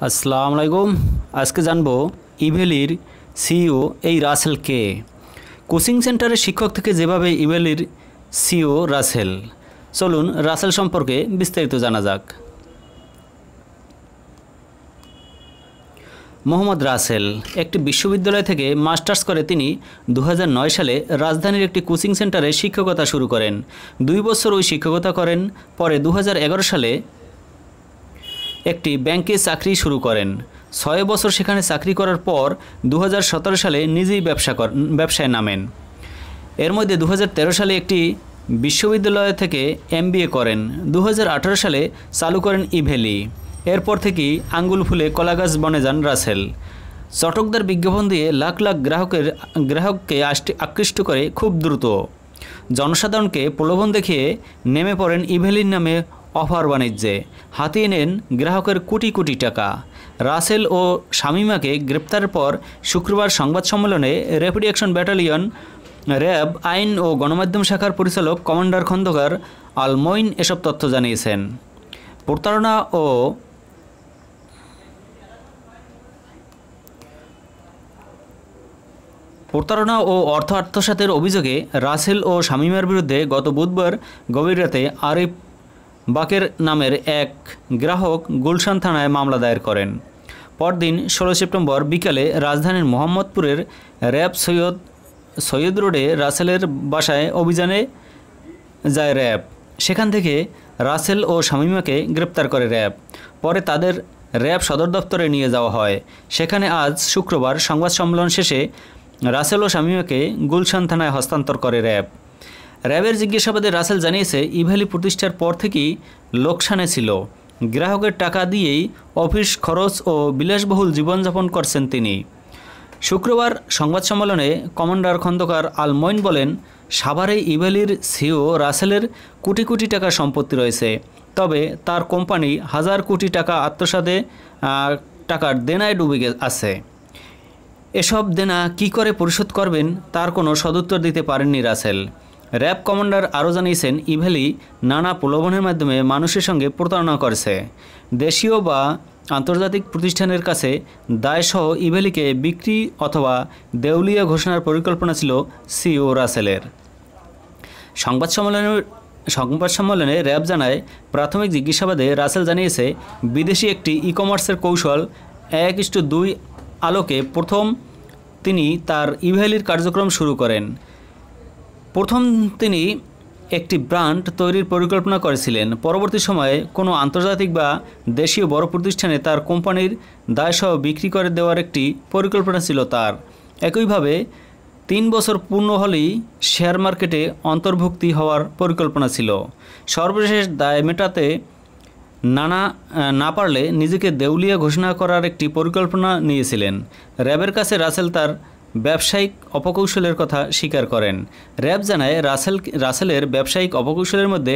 আসসালামু আলাইকুম। আজকে জানবো ইভেলির সিইও এই রাসেল কে। কোচিং সেন্টারের শিক্ষক থেকে যেভাবে ইভেলির সিইও রাসেল, চলুন রাসেল সম্পর্কে বিস্তারিত জানা যাক। মোহাম্মদ রাসেল একটি বিশ্ববিদ্যালয় থেকে মাস্টার্স করে তিনি 2009 সালে রাজধানীর একটি কোচিং সেন্টারে শিক্ষকতা শুরু করেন। 2 বছর ওই শিক্ষকতা করেন। পরে 2011 সালে একটি ব্যাংকে চাকরি শুরু করেন। 6 বছর সেখানে চাকরি করার পর 2017 সালে নিজেই ব্যবসায় নামেন। এর মধ্যে 2013 সালে একটি বিশ্ববিদ্যালয় থেকে MBA করেন। 2018 সালে চালু করেন ইভেলি। এরপর থেকেই আঙ্গুল ফুলে কলাগাছ বনে যান রাসেল। চটকদার বিজ্ঞাপন দিয়ে লাখ লাখ গ্রাহককে আকৃষ্ট করে খুব দ্রুত। জনসাধারণকে প্রলোভন দেখিয়ে নেমে পড়েন ইভেলির নামে অফার বাণিজ্যে। হাতিয়ে নেন গ্রাহকের কোটি কোটি টাকা। রাসেল ও শামীমাকে গ্রেপ্তারের পর শুক্রবার সংবাদ সম্মেলনে র্যাপিড অ্যাকশন ব্যাটালিয়ন র্যাব আইন ও গণমাধ্যম শাখার পরিচালক কমান্ডার খন্দকার আল মঈন এসব তথ্য জানিয়েছেন। প্রতারণা ও অর্থ আত্মসাতের অভিযোগে রাসেল ও শামীমার বিরুদ্ধে গত বুধবার গভীর রাতে আরিফ বাকের নামের এক গ্রাহক গুলশান থানায় মামলা দায়ের করেন। পরদিন 16 সেপ্টেম্বর বিকালে রাজধানীর মোহাম্মদপুরের র্যাব সৈয়দ রোডে রাসেলের বাসায় অভিযানে যায় র্যাব। সেখান থেকে রাসেল ও শামীমাকে গ্রেপ্তার করে র্যাব। পরে তাদের র্যাব সদর দপ্তরে নিয়ে যাওয়া হয়। সেখানে আজ শুক্রবার সংবাদ সম্মেলন শেষে রাসেল ও শামীমাকে গুলশান থানায় হস্তান্তর করে র্যাব। র্যাবের জিজ্ঞাসাবাদে রাসেল জানিয়েছে, ইভেলি প্রতিষ্ঠার পর থেকেই লোকসানে ছিল। গ্রাহকের টাকা দিয়েই অফিস খরচ ও বিলাসবহুল জীবনযাপন করছেন তিনি। শুক্রবার সংবাদ সম্মেলনে কমান্ডার খন্দকার আল মঈন বলেন, সাভারে ইভেলির সিইও রাসেলের কোটি কোটি টাকা সম্পত্তি রয়েছে। তবে তার কোম্পানি হাজার কোটি টাকা আত্মসাতে টাকার দেনায় ডুবে আছে। এসব দেনা কি করে পরিশোধ করবেন তার কোনো সদুত্তর দিতে পারেননি রাসেল। র্যাব কমান্ডার আরও জানিয়েছেন, ইভেলি নানা প্রলোভনের মাধ্যমে মানুষের সঙ্গে প্রতারণা করেছে। দেশীয় বা আন্তর্জাতিক প্রতিষ্ঠানের কাছে দায়সহ ইভেলিকে বিক্রি অথবা দেউলিয়া ঘোষণার পরিকল্পনা ছিল সিইও রাসেলের। সংবাদ সম্মেলনে র্যাব জানায়, প্রাথমিক জিজ্ঞাসাবাদে রাসেল জানিয়েছে, বিদেশি একটি কমার্সের কৌশল 1:2 আলোকে প্রথম তিনি তার ইভেলির কার্যক্রম শুরু করেন। প্রথম তিনি একটি ব্র্যান্ড তৈরির পরিকল্পনা করেছিলেন। পরবর্তী সময়ে কোনো আন্তর্জাতিক বা দেশীয় বড় প্রতিষ্ঠানে তার কোম্পানির দায়সহ বিক্রি করে দেওয়ার একটি পরিকল্পনা ছিল তার। একইভাবে 3 বছর পূর্ণ হলেই শেয়ার মার্কেটে অন্তর্ভুক্তি হওয়ার পরিকল্পনা ছিল। সর্বশেষ দায় মেটাতে না পারলে নিজেকে দেউলিয়া ঘোষণা করার একটি পরিকল্পনা নিয়েছিলেন। র্যাবের কাছে রাসেল তার ব্যবসায়িক অপকৌশলের কথা স্বীকার করেন। র্যাব জানায়, রাসেলের ব্যবসায়িক অপকৌশলের মধ্যে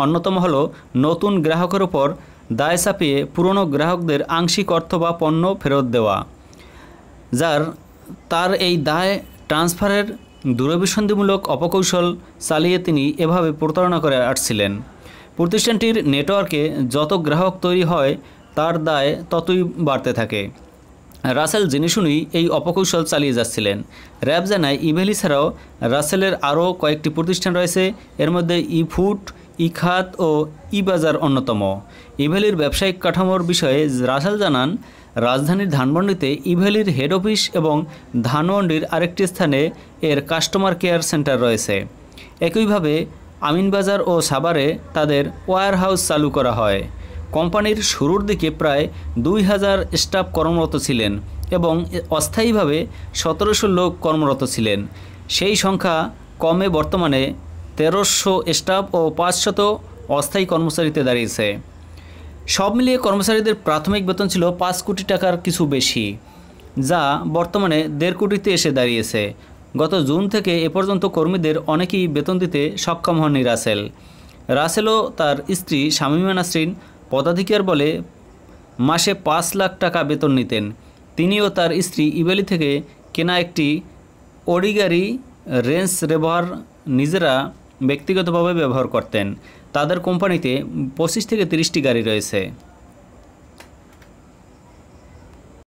অন্যতম হল নতুন গ্রাহকের ওপর দায় চাপিয়ে পুরনো গ্রাহকদের আংশিক অর্থ বা পণ্য ফেরত দেওয়া। তার এই দায় ট্রান্সফারের দূরভিসন্ধিমূলক অপকৌশল চালিয়ে তিনি এভাবে প্রতারণা করে আসছিলেন। প্রতিষ্ঠানটির নেটওয়ার্কে যত গ্রাহক তৈরি হয় তার দায় ততই বাড়তে থাকে। রাসেল জেনে শুনেই এই অপকৌশল চালিয়ে যাচ্ছিলেন। র্যাব জানায়, ইভেলি ছাড়াও রাসেলের আরও কয়েকটি প্রতিষ্ঠান রয়েছে। এর মধ্যে ইফুড, ইখাত ও ইবাজার অন্যতম। ইভেলির ব্যবসায়িক কাঠামোর বিষয়ে রাসেল জানান, রাজধানীর ধানমন্ডিতে ইভেলির হেড অফিস এবং ধানমন্ডির আরেকটি স্থানে এর কাস্টমার কেয়ার সেন্টার রয়েছে। একইভাবে আমিনবাজার ও সাভারে তাদের ওয়্যার হাউস চালু করা হয়। কোম্পানির শুরুর দিকে প্রায় 2000 স্টাফ কর্মরত ছিলেন এবং অস্থায়ীভাবে 1700 লোক কর্মরত ছিলেন। সেই সংখ্যা কমে বর্তমানে 1300 স্টাফ ও 500 অস্থায়ী কর্মচারীতে দাঁড়িয়েছে। সব মিলিয়ে কর্মচারীদের প্রাথমিক বেতন ছিল 5 কোটি টাকার কিছু বেশি, যা বর্তমানে 1.5 কোটিতে এসে দাঁড়িয়েছে। গত জুন থেকে এ পর্যন্ত কর্মীদের অনেকেই বেতন দিতে সক্ষম হননি রাসেলও তার স্ত্রী শামীমা নাসরিন পদাধিকার বলে মাসে 5 লাখ টাকা বেতন নিতেন। তিনিও তার স্ত্রী ইভেলি থেকে কেনা একটি অডি গাড়ি রেঞ্জ রোভার নিজেরা ব্যক্তিগতভাবে ব্যবহার করতেন। তাদের কোম্পানিতে 25 থেকে 30টি গাড়ি রয়েছে।